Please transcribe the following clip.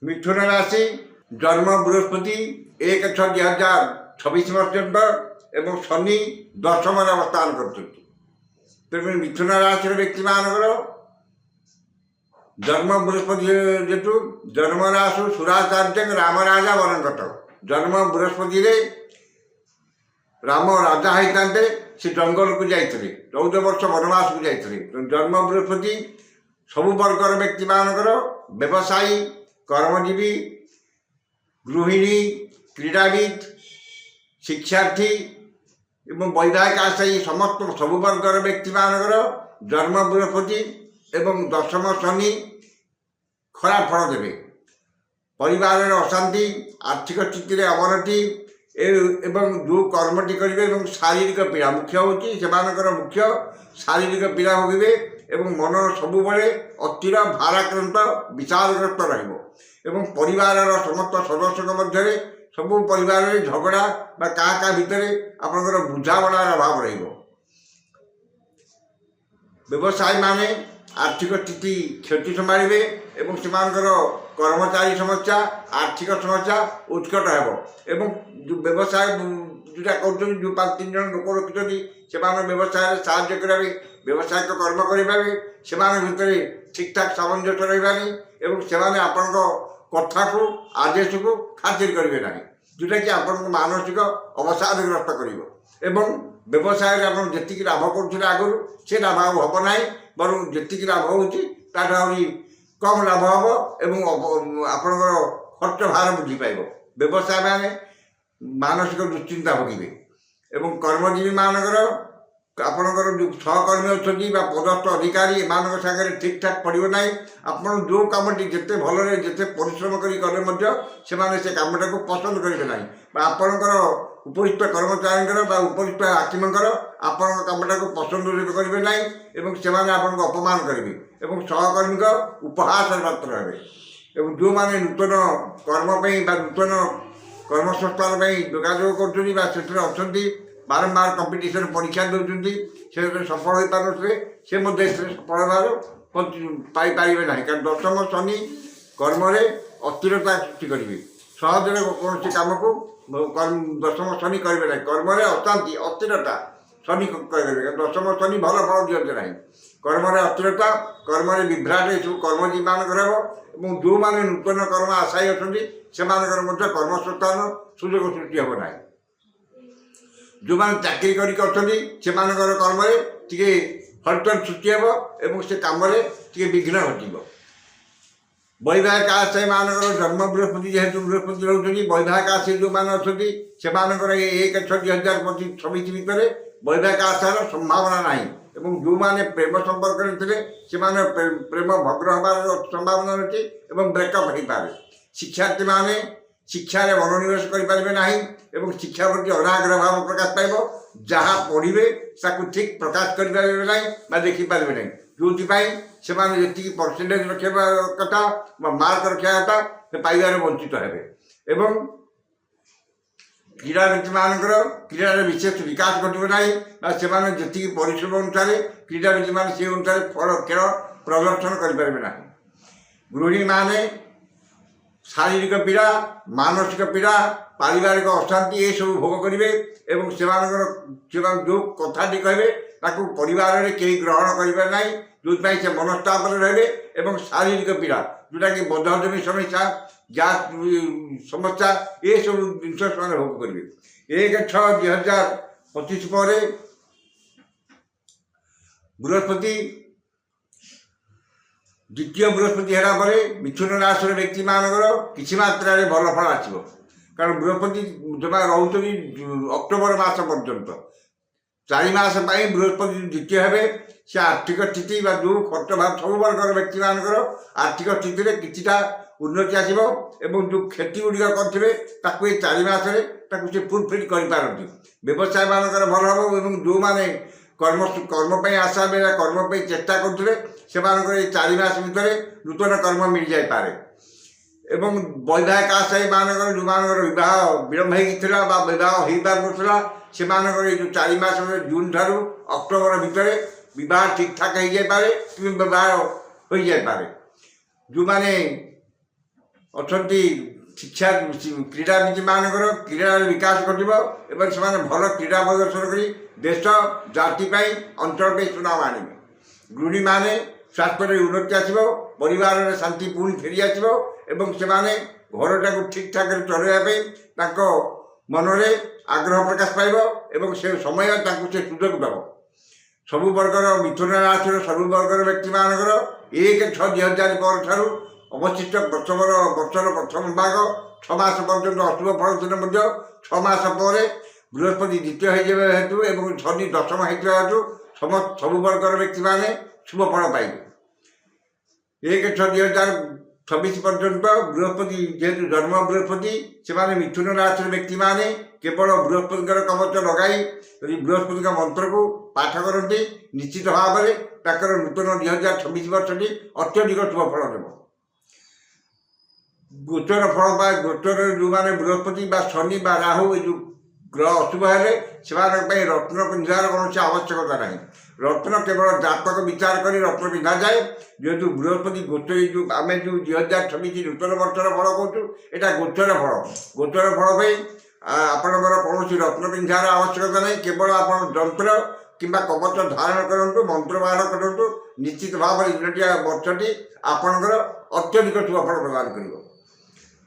मिथुन राशि जन्म बृहस्पति 1/6/2026 पर्यंत एवं शनि 10 अवस्थान कर मिथुन राशि व्यक्ति मानकर जन्म बृहस्पति जेतु जन्म राशु सुराचार्य राम राजा वनगत जन्म बृहस्पति राम राजा होते से जंगल को जाते 14 वर्ष वनवास को जाते जन्म बृहस्पति सबु वर्गर व्यक्ति मानकर व्यवसायी कर्मजीवी गृहिणी क्रीड़ाविद शिक्षार्थी एवं वैवाहिक आशायी समस्त सबु वर्गर व्यक्ति मानकर जन्म बृहस्पति एवं 10 शनि खराब फल देवे परिवार अशांति आर्थिक स्थिति अवनति एवं जो कर्मटी करेंगे शारीरिक पीड़ा मुख्य होकर मुख्य शारीरिक पीड़ा भोगे एवं मन सबुबले अतिर भाराक्रांत विषादग्रस्त रहिबो परिवार समस्त सदस्य मध्य सबू परिवार झगड़ा बा का भितर आपंकर बुझापड़ार अभाव रहिबो व्यवसायी माने आर्थिक स्थिति क्षति संभाड़े एवं सेमानकर कर्मचारी समस्या आर्थिक समस्या उत्कट एवं जो व्यवसाय जोटा कर जो 5-3 जन लोक रखिंट से व्यवसाय साहाय्य करेंगे व्यवसायिक कर्म करेंगे से भितर ठीक ठाक सामंजस्य रही से आपण कथा को आदेश को खातिर करेंगे ना जोटा कि आपण मानसिक अवसादग्रस्त कर व्यवसाय जी लाभ कर आगु से लाभ हम ना बर जी लाभ होती कम लाभ हम आपणकर खर्च भार बुझी पाइब व्यवसाय माने मानसिक दुश्चिंता भोगे एवं कर्मजीवी मानकर आपणकर जो सहकर्मी अच्छा पदस्थ अधिकारी एमान सागर ठीक ठाक पड़ो ना आप जो कमटी जिते भल जिते परिश्रम करें से कमटा को पसंद करेंगे ना आपणकर उपरिष्ट कर्मचारी उपरिष्ट हाकिमर आपण कमटा को पसंद करेंगे ना से आपको अपमान करेंगे सहकर्मी उपहास पात्र हे जो मैंने नूतन कर्मपाई नूतन कर्मसंस्थान जोगाजोग कर अच्छा बारंबार कंपिटिशन परीक्षा दौरान से सफल हो पारे से सफल पारे ना कारण 10 शनि कर्म अस्थिरता सृष्टि करेंगे सहजरे कौन कम को 10 शनि करेंगे ना कर्म अशांति अस्थिरता शनि करेंगे 10 शनि भल फल दिखते ना कर्म अस्थिरता कर्म विभ्राट सब कर्मजीवी मान जो मैंने नूतन कर्म आशायी अच्छा से कर्मसंस्थान सुजोग सृष्टि हम ना जो मैंने चाकरी से कर्म टे हलचल सृष्टि हे से कम विघ्न घटो वैवाहिक आशायी मानकर जन्म बृहस्पति जेहेतु बृहस्पति रोचे वैवाहिक आशायी जो मैंने अच्छा से 1/6/2026 भितर वैवाहिक आशार संभावना ना जो मैंने प्रेम संपर्क से प्रेम भग्न हमार संभावना अच्छी ब्रेकअप हो पाए शिक्षार्थी माने शिक्षार मनोनिवेश करें ना शिक्षा प्रति अनाग्रह भाव प्रकाश पाइब जहाँ पढ़े ठीक प्रकाश करें ना देखिपारे ना जो जी परसेंटेज रखा कथा मार्क रखा कथा से पाइबार वंचित हे क्रीड़ाविद मानकर क्रीडार विशेष विकास घटो ना से जी परिश्रम अनुसार क्रीड़ाविद मान से अनुसार फल खेल प्रदर्शन करें ना गृहिणी माने शारीरिक पीड़ा मानसिक पीड़ा पारिवारिक अशांति ये सब भोग करेंगे से जो कथाटी कहे परिवार में कहीं ग्रहण करेंगे ना जो से मनस्ताप रहे शारीरिक पीड़ा जोटा कि बद्धजमी समस्या गैस समस्या ये सब जिन से भोग करेंगे 1/6/2025 पर बृहस्पति द्वितीय बृहस्पति है मिथुन राशि व्यक्ति मानकर किसी मात्रा भल फल आसो कारण बृहस्पति जमा रोचे अक्टोबर मास पर्यंत 4 मास बृहस्पति द्वितीय हे से आर्थिक स्थिति जो खर्च भाव सब वर्गर व्यक्ति मानकर आर्थिक स्थिति किछिटा उन्नति आसो जो क्षति गुड़िक करेंगे 4 मास से फुलफिल कर व्यवसाय मानकर भल हम जो मैंने कर्म आशा बेला कर्म चेष्टा करते से 4 मास भितर नूतन कर्म मिल जाए वैवाहिक आशायी मानकर जो विवाह विलम्ब होता विवाह हो पारा से जो 4 मास जून ठारू अक्टोबर भितर विवाह ठीक ठाक हो जाए विवाह हो जाए जो मैंने ଅଛନ୍ତି ଶିକ୍ଷା କ୍ରୀଡ଼ାବିତମାନଙ୍କର କ୍ରୀଡ଼ାର ବିକାଶ ଘଟିବ ଏବଂ ସେମାନେ ଭଲ କ୍ରୀଡ଼ା ପ୍ରଦର୍ଶନ କରି ଦେଶ ଜାତି ପାଇଁ ଅଞ୍ଚଳ ପାଇଁ ସୁନାମ ଆଣିବେ। ଗୃହିଣୀମାନେ ସ୍ୱାସ୍ଥ୍ୟରେ ଉନ୍ନତି ଆସିବ, ପରିବାରରେ ଶାନ୍ତି ପୁଣି ଫେରି ଆସିବ ଏବଂ ସେମାନେ ଘରଟାକୁ ଠିକ୍ ଠାକ୍ରେ ଚଳାଇବା ପାଇଁ ତାଙ୍କ ମନରେ ଆଗ୍ରହ ପ୍ରକାଶ ପାଇବ ଏବଂ ସେ ସମୟ ତାଙ୍କୁ ସେ ସୁଯୋଗ ଦେବ। ସବୁ ବର୍ଗର ମିଥୁନ ରାଶିର ସବୁ ବର୍ଗର ବ୍ୟକ୍ତିମାନଙ୍କର 1/6/2000 ପରଠାରୁ ଅବଶିଷ୍ଟ ବର୍ଷର ପ୍ରଥମ ଭାଗ 6 ମାସ ପର୍ଯ୍ୟନ୍ତ ଅଶୁଭ ଫଳ ଥିଲେ ମଧ୍ୟ 6 ମାସ ପରେ ବୃହସ୍ପତି ଦ୍ୱିତୀୟ ହୋଇଯିବା ହେତୁ ଏବଂ ଶନି ଦଶମ ହୋଇଥିବା ହେତୁ ସବୁ ବର୍ଗର ବ୍ୟକ୍ତିମାନେ ଶୁଭ ଫଳ ପାଇବେ। 1/6/2024 ପର୍ଯ୍ୟନ୍ତ ବୃହସ୍ପତି ଯେହେତୁ ଜନ୍ମ ବୃହସ୍ପତି, ସେମାନେ ମିଥୁନ ରାଶିର ବ୍ୟକ୍ତିମାନେ କେବଳ ବୃହସ୍ପତିଙ୍କର କବଚ ଲଗାଇ ଯଦି ବୃହସ୍ପତିଙ୍କ ମନ୍ତ୍ରକୁ ପାଠ କରନ୍ତି ନିଶ୍ଚିତ ଭାବରେ ତାଙ୍କର ନୂତନ 2026 ବର୍ଷଟି ଅତ୍ୟଧିକ ଶୁଭ ଫଳ ଦେବ। ଗୋଚର ଫଳ ବା ଗୋଚରରେ ଯେଉଁମାନେ ବୃହସ୍ପତି ବା ଶନି ବା ରାହୁ ଏ ଯେଉଁ ଗ୍ରହ ଅଶୁଭ ହେଲେ ସେମାନଙ୍କ ପାଇଁ ରତ୍ନ ପିନ୍ଧିବାର କୌଣସି ଆବଶ୍ୟକତା ନାହିଁ। ରତ୍ନ କେବଳ ଜାତକ ବିଚାର କରି ରତ୍ନ ପିନ୍ଧାଯାଏ। ଯେହେତୁ ବୃହସ୍ପତି ଗୋଚର ଯେଉଁ ଆମେ ଯେଉଁ 2026 ନୂତନ ବର୍ଷର ଫଳ କହୁଛୁ ଏଇଟା ଗୋଚର ଫଳ। ଗୋଚର ଫଳ ପାଇଁ ଆପଣଙ୍କର କୌଣସି ରତ୍ନ ପିନ୍ଧିବାର ଆବଶ୍ୟକତା ନାହିଁ। କେବଳ ଆପଣ ଯନ୍ତ୍ର କିମ୍ବା କବଚ ଧାରଣ କରନ୍ତୁ, ମନ୍ତ୍ର ବାହାର କରନ୍ତୁ, ନିଶ୍ଚିତ ଭାବରେ 2ଟି ବର୍ଷଟି ଆପଣଙ୍କର ଅତ୍ୟଧିକ ଶୁଭ ଫଳ ପ୍ରଦାନ କରିବ।